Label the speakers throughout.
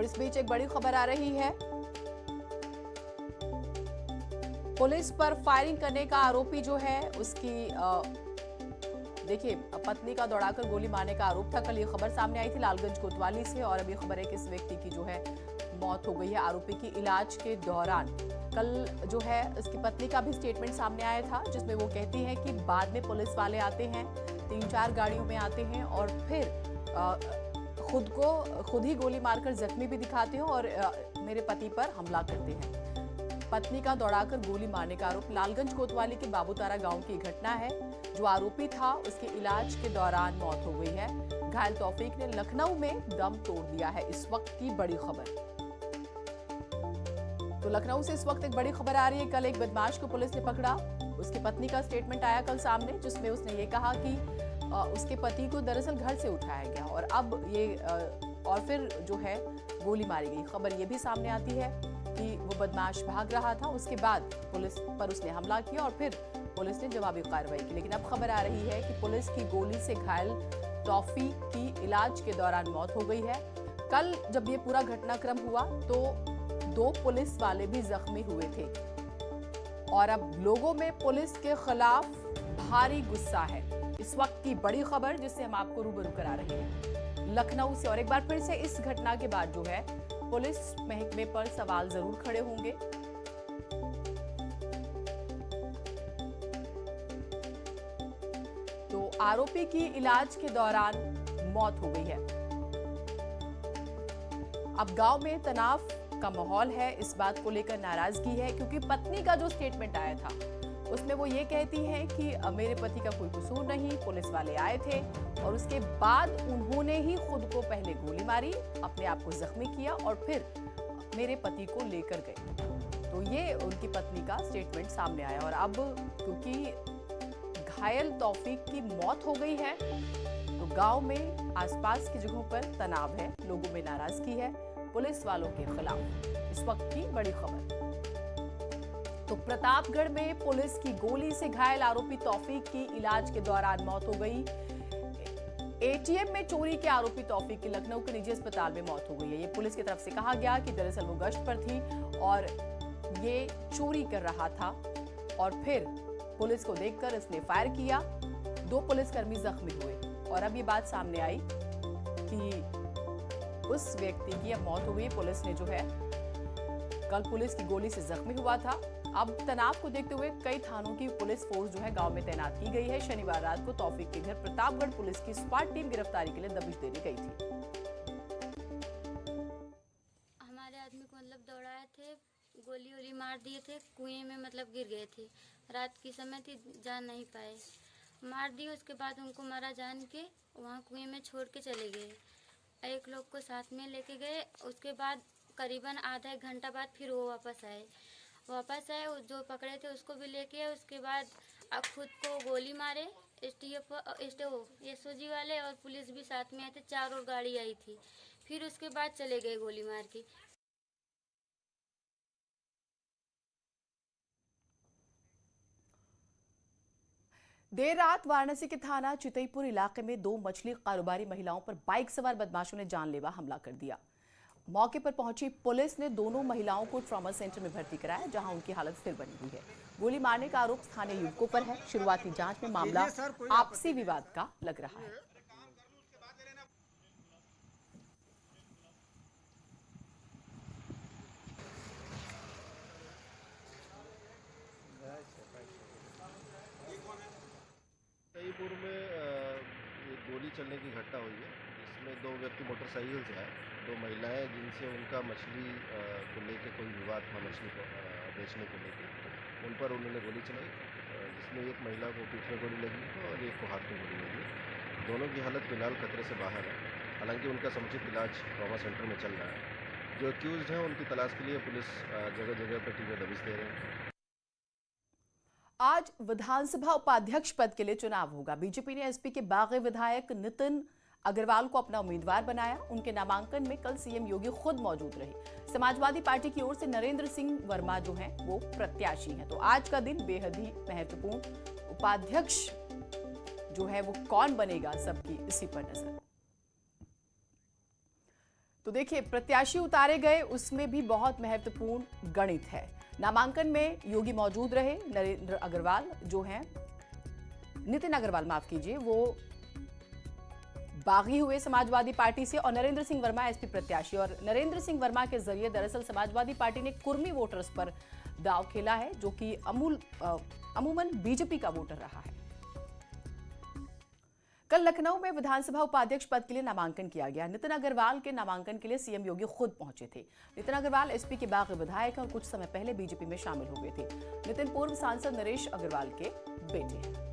Speaker 1: और इस बीच एक बड़ी खबर आ रही है। पुलिस पर फायरिंग करने का आरोपी जो है उसकी देखिए पत्नी का दौड़ाकर गोली मारने का आरोप था। कल ये खबर सामने आई थी लालगंज कोतवाली से और अब ये खबर है कि इस व्यक्ति की जो है मौत हो गई है। आरोपी की इलाज के दौरान कल जो है उसकी पत्नी का भी स्टेटमेंट सामने आया था जिसमें वो कहती है कि बाद में पुलिस वाले आते हैं, 3-4 गाड़ियों में आते हैं और फिर खुद ही गोली मारकर जख्मी भी दिखाते हैं और मेरे पति पर हमला करते हैं। पत्नी का दौड़ाकर गोली मारने का आरोप। लालगंज कोतवाली के बाबूतारा गांव की घटना है। जो आरोपी था उसके इलाज के दौरान मौत हो गई है। घायल तौफीक ने लखनऊ में दम तोड़ दिया है। इस वक्त की बड़ी खबर, तो लखनऊ से इस वक्त एक बड़ी खबर आ रही है। कल एक बदमाश को पुलिस ने पकड़ा। उसकी पत्नी का स्टेटमेंट आया कल सामने जिसमें उसने ये कहा कि उसके पति को दरअसल घर से उठाया गया और अब ये और फिर जो है गोली मारी गई। खबर ये भी सामने आती है कि वो बदमाश भाग रहा था, उसके बाद पुलिस पर उसने हमला किया और फिर पुलिस ने जवाबी कार्रवाई की। लेकिन अब खबर आ रही है कि पुलिस की गोली से घायल तौफीक की इलाज के दौरान मौत हो गई है। कल जब ये पूरा घटनाक्रम हुआ तो 2 पुलिस वाले भी जख्मी हुए थे और अब लोगों में पुलिस के खिलाफ भारी गुस्सा है। इस वक्त की बड़ी खबर जिससे हम आपको रूबरू करा रहे हैं लखनऊ से। और एक बार फिर से इस घटना के बाद जो है पुलिस महकमे पर सवाल जरूर खड़े होंगे। तो आरोपी की इलाज के दौरान मौत हो गई है। अब गांव में तनाव का माहौल है। इस बात को लेकर नाराजगी है क्योंकि पत्नी का जो स्टेटमेंट आया था उसमें वो ये कहती है कि मेरे पति का कोई कसूर नहीं, पुलिस वाले आए थे और उसके बाद उन्होंने ही खुद को पहले गोली मारी, अपने आप को जख्मी किया और फिर मेरे पति को लेकर गए। तो ये उनकी पत्नी का स्टेटमेंट सामने आया और अब क्योंकि घायल तौफीक की मौत हो गई है तो गांव में आसपास की जगहों पर तनाव है, लोगों में नाराजगी है पुलिस वालों के खिलाफ। इस वक्त की बड़ी खबर, तो प्रतापगढ़ में पुलिस की गोली से घायल आरोपी तौफीक की इलाज के दौरान मौत हो गई। एटीएम में चोरी के आरोपी तौफीक की लखनऊ के निजी अस्पताल में मौत हो गई है। ये पुलिस की तरफ से कहा गया कि दरअसल वो गश्त पर थी और ये चोरी कर रहा था और फिर पुलिस को देखकर इसने फायर किया। 2 पुलिसकर्मी जख्मी हुए और अब ये बात सामने आई कि उस व्यक्ति की अब मौत हो गई। पुलिस ने जो है कल पुलिस की गोली से जख्मी हुआ था। अब तनाव को देखते हुए कई थानों की पुलिस फोर्स जो है गांव में तैनात की गई है। शनिवार रात को तौफीक के घर प्रतापगढ़ पुलिस की स्क्वाड टीम गिरफ्तारी के लिए दबिश देने गई थी।
Speaker 2: हमारे आदमी को मतलब दौड़ाए थे, गोली वोली मार दिए थे, कुएं में मतलब गिर गए थे। रात की समय थी, जान नहीं पाए, मार दिए। उसके बाद उनको मारा जान के वहाँ कुएं में छोड़ के चले गए। एक लोग को साथ में लेके गए। उसके बाद करीबन आधा 1 घंटा बाद फिर वो वापस आए। जो पकड़े थे उसको भी लेके आए। उसके बाद अब खुद को गोली मारे। एसओजी वाले और पुलिस भी साथ में आए थे, 4 और गाड़ी आई थी। फिर उसके बाद चले गए गोली मार के।
Speaker 1: देर रात वाराणसी के थाना चितईपुर इलाके में 2 मछली कारोबारी महिलाओं पर बाइक सवार बदमाशों ने जानलेवा हमला कर दिया। मौके पर पहुंची पुलिस ने दोनों महिलाओं को ट्रॉमा सेंटर में भर्ती कराया जहां उनकी हालत स्थिर बनी हुई है। गोली मारने का आरोप स्थानीय युवकों पर है। शुरुआती जांच में मामला आपसी विवाद का लग रहा है।
Speaker 3: चितईपुर में एक गोली चलने की घटना हुई है। इसमें 2 व्यक्ति मोटरसाइकिल से आए, 2 महिलाएं जिनसे उनका मछली को लेकर कोई विवाद था, मछली को बेचने को लेकर उन पर उन्होंने गोली चलाई जिसमें एक महिला को पीठ में गोली लगी और एक को हाथ में गोली लगी। दोनों की हालत फिलहाल खतरे से बाहर है, हालांकि उनका समुचित इलाज ट्रॉमा सेंटर में चल रहा है। जो एक्यूज्ड हैं उनकी तलाश के लिए पुलिस जगह जगह पर टीमें दबिश दे रहे हैं।
Speaker 1: आज विधानसभा उपाध्यक्ष पद के लिए चुनाव होगा। बीजेपी ने एसपी के बागी विधायक नितिन अग्रवाल को अपना उम्मीदवार बनाया। उनके नामांकन में कल सीएम योगी खुद मौजूद रहे। समाजवादी पार्टी की ओर से नरेंद्र सिंह वर्मा जो हैं वो प्रत्याशी हैं। तो आज का दिन बेहद ही महत्वपूर्ण। उपाध्यक्ष जो है वो कौन बनेगा, सबकी इसी पर नजर। तो देखिए, प्रत्याशी उतारे गए, उसमें भी बहुत महत्वपूर्ण गणित है। नामांकन में योगी मौजूद रहे, नरेंद्र अग्रवाल जो हैं, नितिन अग्रवाल माफ कीजिए, वो बागी हुए समाजवादी पार्टी से, और नरेंद्र सिंह वर्मा एसपी प्रत्याशी। और नरेंद्र सिंह वर्मा के जरिए दरअसल समाजवादी पार्टी ने कुर्मी वोटर्स पर दांव खेला है, जो कि अमूमन बीजेपी का वोटर रहा है। कल लखनऊ में विधानसभा उपाध्यक्ष पद के लिए नामांकन किया गया। नितिन अग्रवाल के नामांकन के लिए सीएम योगी खुद पहुंचे थे। नितिन अग्रवाल एसपी के बागी विधायक हैं और कुछ समय पहले बीजेपी में शामिल हो गए थे। नितिन पूर्व सांसद नरेश अग्रवाल के बेटे हैं।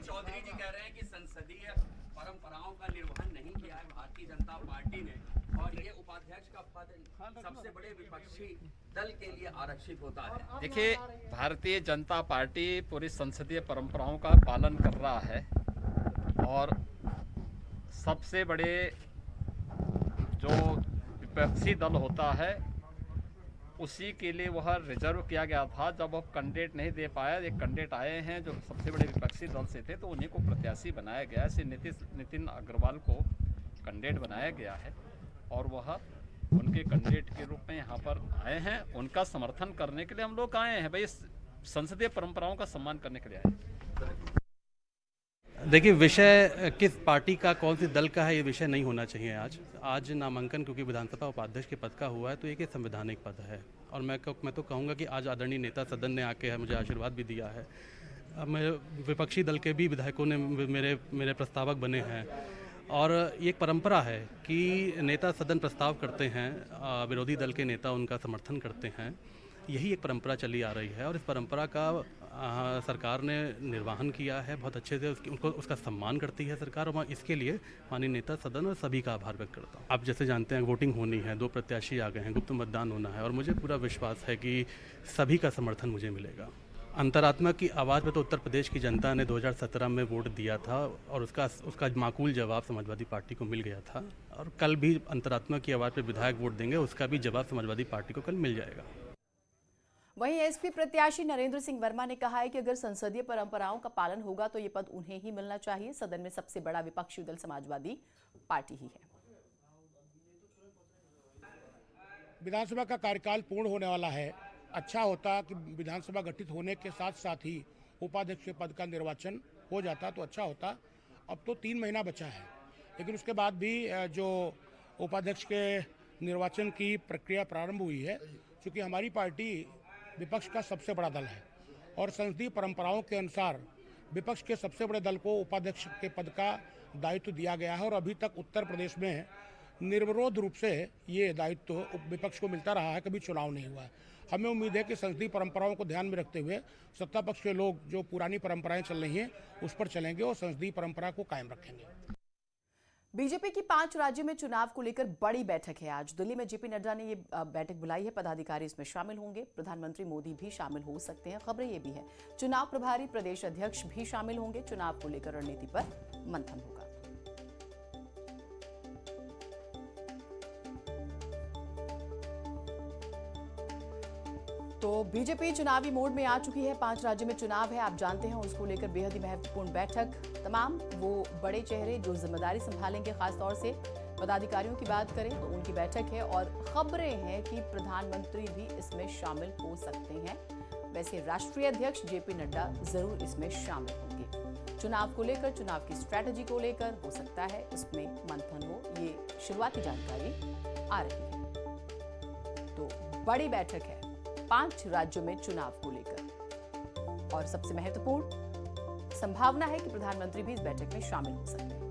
Speaker 4: चौधरी जी कह रहे हैं कि संसदीय परंपराओं का निर्वहन नहीं किया है भारतीय जनता पार्टी ने, और ये उपाध्यक्ष का पद सबसे बड़े विपक्षी दल के लिए आरक्षित होता है।
Speaker 5: देखिए, भारतीय जनता पार्टी पूरी संसदीय परंपराओं का पालन कर रहा है, और सबसे बड़े जो विपक्षी दल होता है उसी के लिए वह रिजर्व किया गया था। जब अब कैंडिडेट नहीं दे पाया, एक कैंडिडेट आए हैं जो सबसे बड़े विपक्षी दल से थे, तो उन्हीं को प्रत्याशी बनाया गया है। नितिन अग्रवाल को कैंडिडेट बनाया गया है और वह उनके कैंडिडेट के रूप में यहाँ पर आए हैं। उनका समर्थन करने के लिए हम लोग आए हैं, भाई संसदीय परंपराओं का सम्मान करने के लिए आए हैं।
Speaker 6: देखिए, विषय किस पार्टी का, कौन सी दल का है, ये विषय नहीं होना चाहिए। आज नामांकन क्योंकि विधानसभा उपाध्यक्ष के पद का हुआ है, तो एक संवैधानिक पद है। और मैं तो कहूँगा कि आज आदरणीय नेता सदन ने आके मुझे आशीर्वाद भी दिया है। मेरे विपक्षी दल के भी विधायकों ने मेरे प्रस्तावक बने हैं, और ये एक परंपरा है कि नेता सदन प्रस्ताव करते हैं, विरोधी दल के नेता उनका समर्थन करते हैं। यही एक परंपरा चली आ रही है, और इस परंपरा का सरकार ने निर्वहन किया है बहुत अच्छे से। उसका सम्मान करती है सरकार, और मैं इसके लिए माननीय नेता सदन और सभी का आभार व्यक्त करता हूँ। आप जैसे जानते हैं, वोटिंग होनी है, 2 प्रत्याशी आ गए हैं, गुप्त मतदान होना है, और मुझे पूरा विश्वास है कि सभी का समर्थन मुझे मिलेगा। अंतरात्मा की आवाज़ में तो उत्तर प्रदेश की जनता ने 2017 में वोट दिया था, और उसका माकूल जवाब समाजवादी पार्टी को मिल गया था, और कल भी अंतरात्मा की आवाज़ पर विधायक वोट देंगे, उसका भी जवाब समाजवादी पार्टी को कल मिल जाएगा।
Speaker 1: वहीं एसपी प्रत्याशी नरेंद्र सिंह वर्मा ने कहा है कि अगर संसदीय परंपराओं का पालन होगा तो ये पद उन्हें ही मिलना चाहिए। सदन में सबसे बड़ा विपक्षी दल समाजवादी पार्टी ही है।
Speaker 7: विधानसभा का कार्यकाल पूर्ण होने वाला है। अच्छा होता कि विधानसभा गठित होने के साथ साथ ही उपाध्यक्ष के पद का निर्वाचन हो जाता तो अच्छा होता। अब तो 3 महीना बचा है, लेकिन उसके बाद भी जो उपाध्यक्ष के निर्वाचन की प्रक्रिया प्रारंभ हुई है, क्योंकि हमारी पार्टी विपक्ष का सबसे बड़ा दल है, और संसदीय परंपराओं के अनुसार विपक्ष के सबसे बड़े दल को उपाध्यक्ष के पद का दायित्व दिया गया है, और अभी तक उत्तर प्रदेश में निर्विरोध रूप से ये दायित्व विपक्ष को मिलता रहा है, कभी चुनाव नहीं हुआ है। हमें उम्मीद है कि संसदीय परंपराओं को ध्यान में रखते हुए सत्ता पक्ष के लोग जो पुरानी परंपराएं चल रही हैं उस पर चलेंगे और संसदीय परंपरा को कायम रखेंगे।
Speaker 1: बीजेपी की 5 राज्यों में चुनाव को लेकर बड़ी बैठक है। आज दिल्ली में जेपी नड्डा ने ये बैठक बुलाई है। पदाधिकारी इसमें शामिल होंगे। प्रधानमंत्री मोदी भी शामिल हो सकते हैं। खबरें ये भी है, चुनाव प्रभारी प्रदेश अध्यक्ष भी शामिल होंगे। चुनाव को लेकर रणनीति पर मंथन होगा। तो बीजेपी चुनावी मोड में आ चुकी है। 5 राज्यों में चुनाव है, आप जानते हैं, उसको लेकर बेहद ही महत्वपूर्ण बैठक। तमाम वो बड़े चेहरे जो जिम्मेदारी संभालेंगे, खासतौर से पदाधिकारियों की बात करें तो उनकी बैठक है, और खबरें हैं कि प्रधानमंत्री भी इसमें शामिल हो सकते हैं। वैसे राष्ट्रीय अध्यक्ष जेपी नड्डा जरूर इसमें शामिल होंगे। चुनाव को लेकर, चुनाव की स्ट्रैटेजी को लेकर हो सकता है इसमें मंथन हो, ये शुरुआती जानकारी आ रही है। तो बड़ी बैठक है 5 राज्यों में चुनाव को लेकर, और सबसे महत्वपूर्ण संभावना है कि प्रधानमंत्री भी इस बैठक में शामिल हो सकते हैं।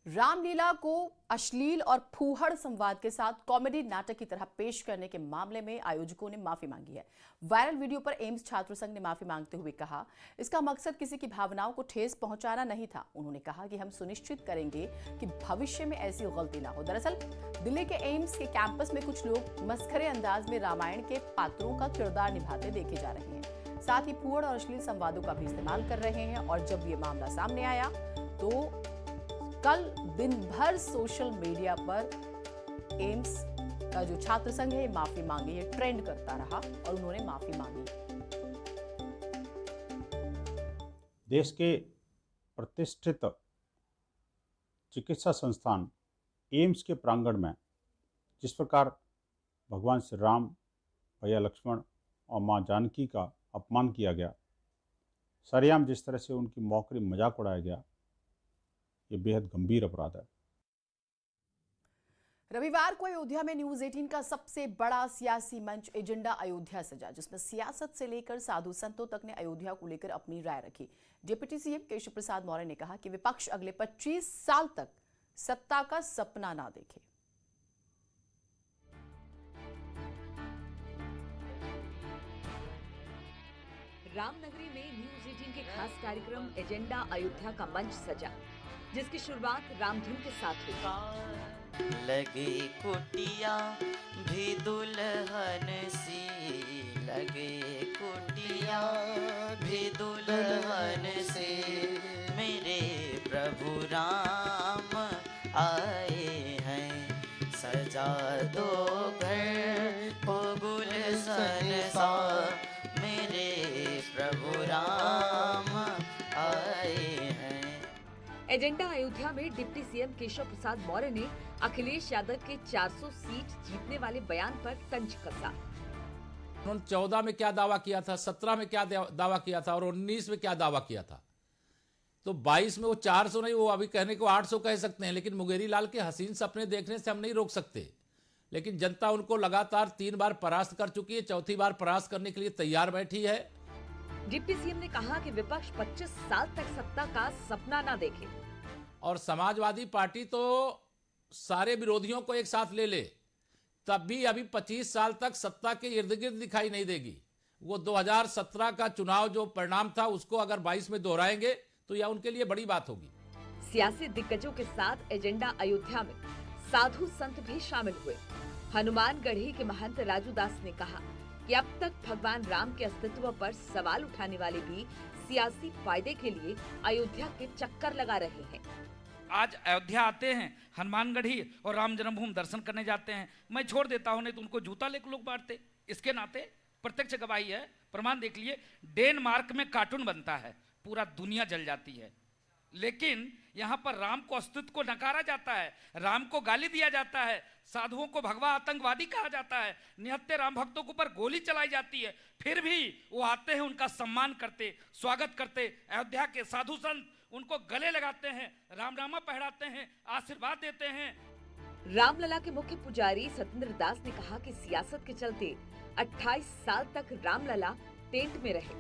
Speaker 1: रामलीला को अश्लील और फूहड़ संवाद के साथ कॉमेडी नाटक की तरह पेश करने के मामले में आयोजकों ने माफी मांगी है। वायरल वीडियो पर एम्स छात्र संघ ने माफी मांगते हुए कहा, इसका मकसद किसी की भावनाओं को ठेस पहुंचाना नहीं था। उन्होंने कहा कि हम सुनिश्चित करेंगे कि भविष्य में ऐसी गलती ना हो। दरअसल दिल्ली के एम्स के कैंपस में कुछ लोग मस्खरे अंदाज में रामायण के पात्रों का किरदार निभाते देखे जा रहे हैं। साथ ही फूहड़ और अश्लील संवादों का भी इस्तेमाल कर रहे हैं। और जब ये मामला सामने आया तो कल दिन भर सोशल मीडिया पर एम्स का जो छात्र संघ है माफी मांगे, ये ट्रेंड करता रहा और उन्होंने माफी मांगी।
Speaker 8: देश के प्रतिष्ठित चिकित्सा संस्थान एम्स के प्रांगण में जिस प्रकार भगवान श्री राम, भैया लक्ष्मण और माँ जानकी का अपमान किया गया, सरेआम जिस तरह से उनकी मौकरी मजाक उड़ाया गया, ये बेहद गंभीर अपराध है।
Speaker 1: रविवार को अयोध्या में न्यूज 18 का सबसे बड़ा सियासी मंच एजेंडा अयोध्या सजा, जिसमें सियासत से लेकर साधु संतों तक ने अयोध्या को लेकर अपनी राय रखी। डिप्टी सीएम केशव प्रसाद मौर्य ने कहा कि विपक्ष अगले 25 साल तक सत्ता का सपना ना देखे।
Speaker 9: रामनगरी में न्यूज 18 के खास कार्यक्रम एजेंडा अयोध्या का मंच सजा, जिसकी शुरुआत रामधुन के साथ हुई।
Speaker 10: लगे कुटिया भी दुल्हन सी, लगे कुटिया भी दुल्हन से, मेरे प्रभु राम आए हैं, सजा दो घर को गुलशन सा, मेरे प्रभु राम आए हैं।
Speaker 9: एजेंडा अयोध्या में डिप्टी सीएम केशव प्रसाद मौर्य ने अखिलेश यादव के 400 सीट जीतने वाले बयान पर तंज कसा।
Speaker 11: उन्होंने 14 में क्या दावा किया था, 17 में क्या दावा किया था और 19 में क्या दावा किया था। तो 22 में वो 400 नहीं, वो अभी कहने को 800 कह सकते हैं, लेकिन मुंगेरी लाल के हसीन सपने देखने से हम नहीं रोक सकते। लेकिन जनता उनको लगातार 3 बार परास्त कर चुकी है, चौथी बार परास्त करने के लिए तैयार बैठी है।
Speaker 9: डिप्टी सीएम ने कहा कि विपक्ष 25 साल तक सत्ता का सपना ना देखे
Speaker 11: और समाजवादी पार्टी तो सारे विरोधियों को एक साथ ले ले, तब भी अभी 25 साल तक सत्ता के इर्द गिर्द दिखाई नहीं देगी। वो 2017 का चुनाव जो परिणाम था उसको अगर 22 में दोहराएंगे तो यह उनके लिए बड़ी बात होगी।
Speaker 9: सियासी दिग्गजों के साथ एजेंडा अयोध्या में साधु संत भी शामिल हुए। हनुमानगढ़ी के महंत राजू दास ने कहा कि अब तक भगवान राम के अस्तित्व पर सवाल उठाने वाले भी सियासी फायदे के लिए अयोध्या के चक्कर लगा रहे हैं।
Speaker 12: आज अयोध्या आते हैं, हनुमानगढ़ी और राम जन्मभूमि दर्शन करने जाते हैं। मैं छोड़ देता हूं, नहीं तो उनको जूता लेकर लोग बांटते। इसके नाते प्रत्यक्ष गवाही है, प्रमाण देख लिए। डेनमार्क में कार्टून बनता है, पूरा दुनिया जल जाती है, लेकिन यहाँ पर राम को अस्तित्व को नकारा जाता है, राम को गाली दिया जाता है, साधुओं को भगवा आतंकवादी कहा जाता है, निहत्थे राम भक्तों के ऊपर गोली चलाई जाती है। फिर भी वो आते हैं, उनका सम्मान करते, स्वागत करते। अयोध्या के साधु संत उनको गले लगाते हैं, रामनामा पहराते हैं, आशीर्वाद देते हैं।
Speaker 9: रामलला के मुख्य पुजारी सत्येंद्र दास ने कहा कि सियासत के चलते 28 साल तक रामलला टेंट में रहे।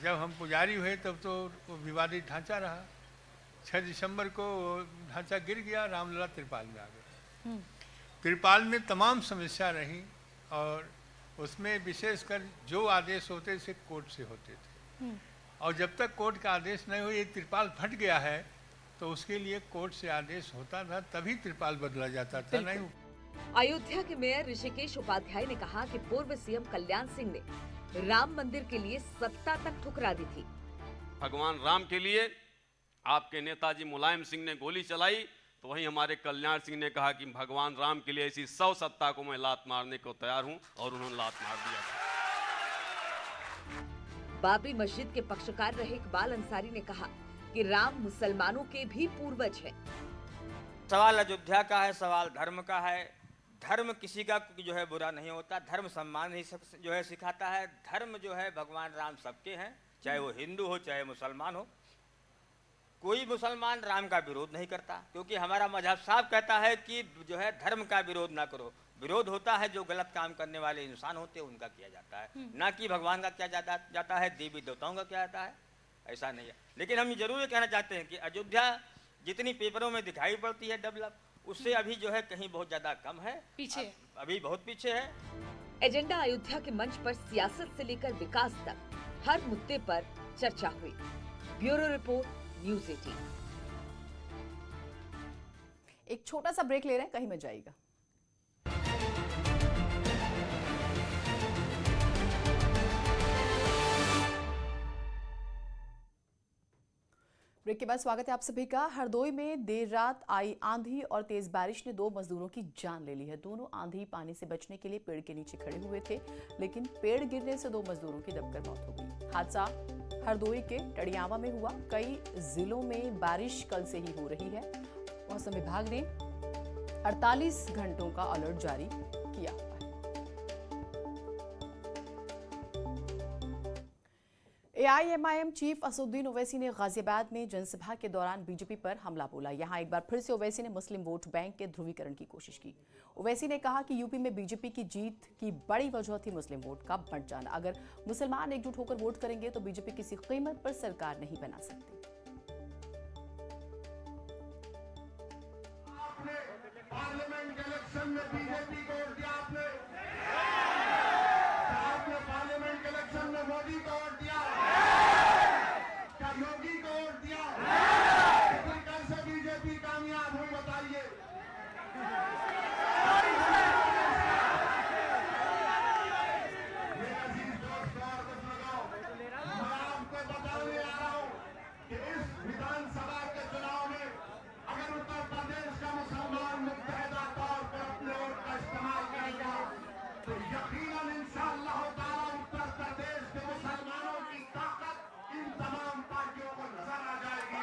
Speaker 13: जब हम पुजारी हुए तब तो विवादित ढांचा रहा। 6 दिसंबर को ढांचा गिर गया, रामलला त्रिपाल में आ गए। त्रिपाल में तमाम समस्या रही और उसमें विशेषकर जो आदेश होते थे कोर्ट से होते थे, और जब तक कोर्ट का आदेश नहीं हुआ, ये त्रिपाल फट गया है तो उसके लिए कोर्ट से आदेश होता था, तभी त्रिपाल बदला जाता था। नहीं।
Speaker 9: अयोध्या के मेयर ऋषिकेश उपाध्याय ने कहा कि पूर्व सीएम कल्याण सिंह ने राम मंदिर के लिए सत्ता तक ठुकरा दी थी।
Speaker 14: भगवान राम के लिए आपके नेताजी मुलायम सिंह ने गोली चलाई, तो वहीं हमारे कल्याण सिंह ने कहा कि भगवान राम के लिए ऐसी 100 सत्ता को मैं लात मारने को तैयार हूं, और उन्होंने लात मार दिया।
Speaker 9: बाबरी मस्जिद के पक्षकार रहे इकबाल अंसारी ने कहा कि राम मुसलमानों के भी पूर्वज हैं।
Speaker 15: सवाल अयोध्या का है, सवाल धर्म का है। धर्म किसी का जो है बुरा नहीं होता, धर्म सम्मान ही जो है सिखाता है। धर्म जो है भगवान राम सबके हैं, चाहे वो हिंदू हो चाहे मुसलमान हो। कोई मुसलमान राम का विरोध नहीं करता, क्योंकि हमारा मजहब साफ कहता है कि जो है धर्म का विरोध ना करो। विरोध होता है जो गलत काम करने वाले इंसान होते हैं उनका किया जाता है, ना कि भगवान का किया जाता है, देवी देवताओं का किया जाता है, ऐसा नहीं है। लेकिन हम जरूर ये कहना चाहते हैं कि अयोध्या जितनी पेपरों में दिखाई पड़ती है डेवलप, उससे अभी जो है कहीं बहुत ज्यादा कम है, पीछे, अभी बहुत पीछे है।
Speaker 9: एजेंडा अयोध्या के मंच पर सियासत से लेकर विकास तक हर मुद्दे पर चर्चा हुई। Bureau report, news 18।
Speaker 1: एक छोटा सा ब्रेक ले रहे हैं, कहीं मत जाइएगा। ब्रेक के बाद स्वागत है आप सभी का। हरदोई में देर रात आई आंधी और तेज बारिश ने 2 मजदूरों की जान ले ली है। दोनों आंधी पानी से बचने के लिए पेड़ के नीचे खड़े हुए थे, लेकिन पेड़ गिरने से 2 मजदूरों की दबकर मौत हो गई। हादसा हरदोई के टड़ियावा में हुआ। कई जिलों में बारिश कल से ही हो रही है। मौसम विभाग ने 48 घंटों का अलर्ट जारी किया हुआ है। एआईएमआईएम चीफ असदुद्दीन ओवैसी ने गाजियाबाद में जनसभा के दौरान बीजेपी पर हमला बोला। यहां एक बार फिर से ओवैसी ने मुस्लिम वोट बैंक के ध्रुवीकरण की कोशिश की। ओवैसी ने कहा कि यूपी में बीजेपी की जीत की बड़ी वजह थी मुस्लिम वोट का बंट जाना। अगर मुसलमान एकजुट होकर वोट करेंगे तो बीजेपी किसी कीमत पर सरकार नहीं बना सकती।
Speaker 16: पार्लियामेंट इलेक्शन में बीजेपी को वोट दिया आपने पार्लियामेंट इलेक्शन में मोदी को वोट दिया, क्या योगी को वोट दिया? फिर कैसे बीजेपी कामयाब हुई बताइए। मेरे अजीज दोस्त और कुछ लगाओ, मैं आपको बताने आ रहा हूं कि इस विधानसभा के चुनाव में अगर उत्तर प्रदेश का मुसलमान मुत्तहिदा तौर पर अपने वोट का इस्तेमाल करेगा तो यकीनन इंशाअल्लाह ताला उत्तर प्रदेश के मुसलमानों की ताकत इन तमाम पार्टियों को नजर आ जाएगी।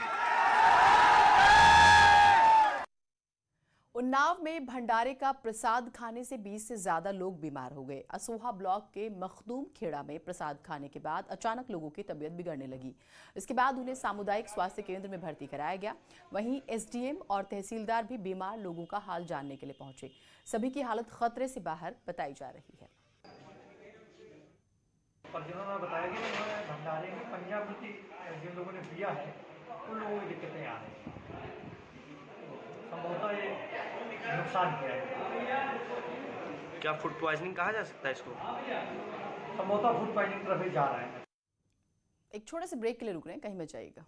Speaker 1: उन्नाव में भंडारे का प्रसाद खाने से 20 से ज्यादा लोग बीमार हो गए। असोहा ब्लॉक के मखदूम खेड़ा में प्रसाद खाने के बाद अचानक लोगों की तबीयत बिगड़ने लगी। इसके बाद उन्हें सामुदायिक स्वास्थ्य केंद्र में भर्ती कराया गया। वहीं एसडीएम और तहसीलदार भी बीमार लोगों का हाल जानने के लिए पहुंचे। सभी की हालत खतरे से बाहर बताई जा रही है।
Speaker 17: जिन्होंने बताया कि उन्होंने भंडारे में पंजाबी जिन लोगों ने दिया है उन लोगों की दिक्कतें आ रही हैं। संभवतः ये नुकसान किया है।
Speaker 18: क्या फूड पॉइजनिंग कहा जा सकता है इसको?
Speaker 17: संभवतः फूड पॉइजनिंग तरफ ही जा रहा है।
Speaker 1: एक छोटे से ब्रेक के लिए रुक रहे हैं, कहीं मत जाइएगा।